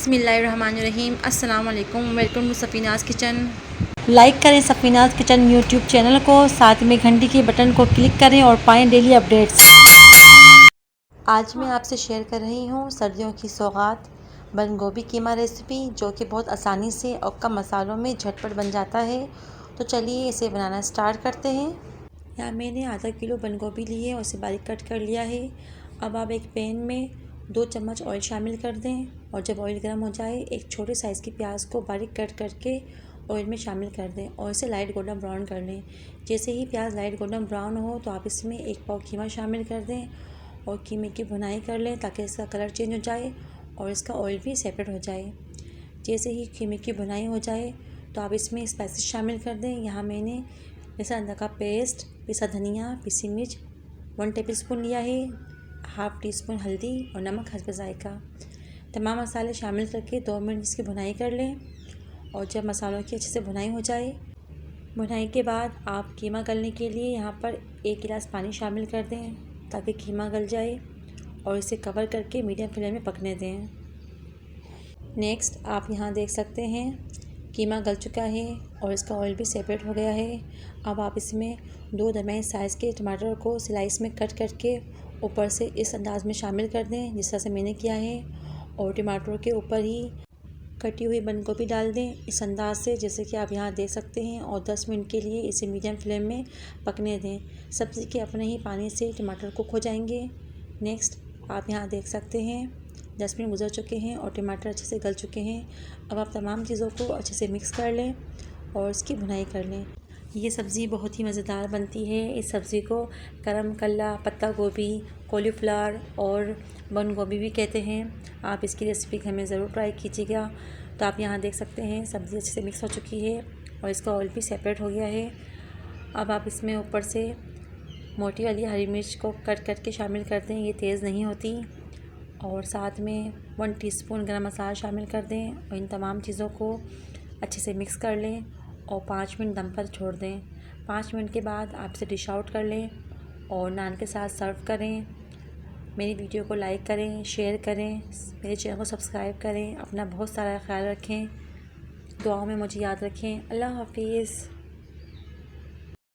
बिस्मिल्लाहिर्रहमानिर्रहीम। अस्सलाम वालेकुम। Welcome to Safinaz kitchen. Like करें सफ़ीनाज़ किचन यूट्यूब चैनल को, साथ में घंटी के बटन को क्लिक करें और पाएँ डेली अपडेट्स। आज मैं आपसे शेयर कर रही हूँ सर्दियों की सौगात बंद गोभी कीमा रेसिपी, जो कि बहुत आसानी से और कम मसालों में झटपट बन जाता है। तो चलिए इसे बनाना स्टार्ट करते हैं। यहाँ मैंने आधा किलो बंद गोभी ली है और इसे बारीक कट कर लिया है। अब आप एक पैन में 2 चम्मच ऑयल शामिल कर दें और जब ऑयल गर्म हो जाए एक छोटे साइज़ की प्याज को बारीक कट करके ऑयल में शामिल कर दें और इसे लाइट गोल्डन ब्राउन कर लें। जैसे ही प्याज लाइट गोल्डन ब्राउन हो तो आप इसमें 1 पाव कीमा शामिल कर दें और कीमे की भुनाई कर लें ताकि इसका कलर चेंज हो जाए और इसका ऑयल भी सेपरेट हो जाए। जैसे ही कीमे की भुनाई हो जाए तो आप इसमें स्पाइसेस शामिल कर दें। यहाँ मैंने लहसुन अदरक का पेस्ट, पिसा धनिया, पिसी मिर्च 1 टेबलस्पून लिया है, हाफ़ टी स्पून हल्दी और नमक हस्ब जायका। तमाम मसाले शामिल करके 2 मिनट इसकी भुनाई कर लें और जब मसालों की अच्छे से भुनाई हो जाए, भुनाई के बाद आप कीमा गलने के लिए यहाँ पर 1 गिलास पानी शामिल कर दें ताकि कीमा गल जाए और इसे कवर करके मीडियम फ्लेम में पकने दें। नेक्स्ट आप यहाँ देख सकते हैं कीमा गल चुका है और इसका ऑयल भी सेपरेट हो गया है। अब आप इसमें 2 दरमियाने साइज़ के टमाटर को स्लाइस में कट करके ऊपर से इस अंदाज़ में शामिल कर दें जिस तरह से मैंने किया है और टमाटरों के ऊपर ही कटी हुई बंद गोभी डाल दें इस अंदाज़ से जैसे कि आप यहाँ देख सकते हैं और 10 मिनट के लिए इसे मीडियम फ्लेम में पकने दें। सब्ज़ी के अपने ही पानी से टमाटर कुक हो जाएंगे। नेक्स्ट आप यहाँ देख सकते हैं 10 मिनट गुजर चुके हैं और टमाटर अच्छे से गल चुके हैं। अब आप तमाम चीज़ों को अच्छे से मिक्स कर लें और इसकी भुनाई कर लें। ये सब्ज़ी बहुत ही मज़ेदार बनती है। इस सब्ज़ी को करम कल्ला, पत्ता गोभी, कॉलीफ्लावर और बंद गोभी भी कहते हैं। आप इसकी रेसिपी घर में ज़रूर ट्राई कीजिएगा। तो आप यहाँ देख सकते हैं सब्ज़ी अच्छे से मिक्स हो चुकी है और इसका ऑयल भी सेपरेट हो गया है। अब आप इसमें ऊपर से मोटी वाली हरी मिर्च को कट करके शामिल कर दें, ये तेज़ नहीं होती। और साथ में 1 टीस्पून गरम मसाला शामिल कर दें और इन तमाम चीज़ों को अच्छे से मिक्स कर लें और 5 मिनट दम पर छोड़ दें। 5 मिनट के बाद आप इसे डिश आउट कर लें और नान के साथ सर्व करें। मेरी वीडियो को लाइक करें, शेयर करें, मेरे चैनल को सब्सक्राइब करें। अपना बहुत सारा ख्याल रखें, दुआओं में मुझे याद रखें। अल्लाह हाफिज़।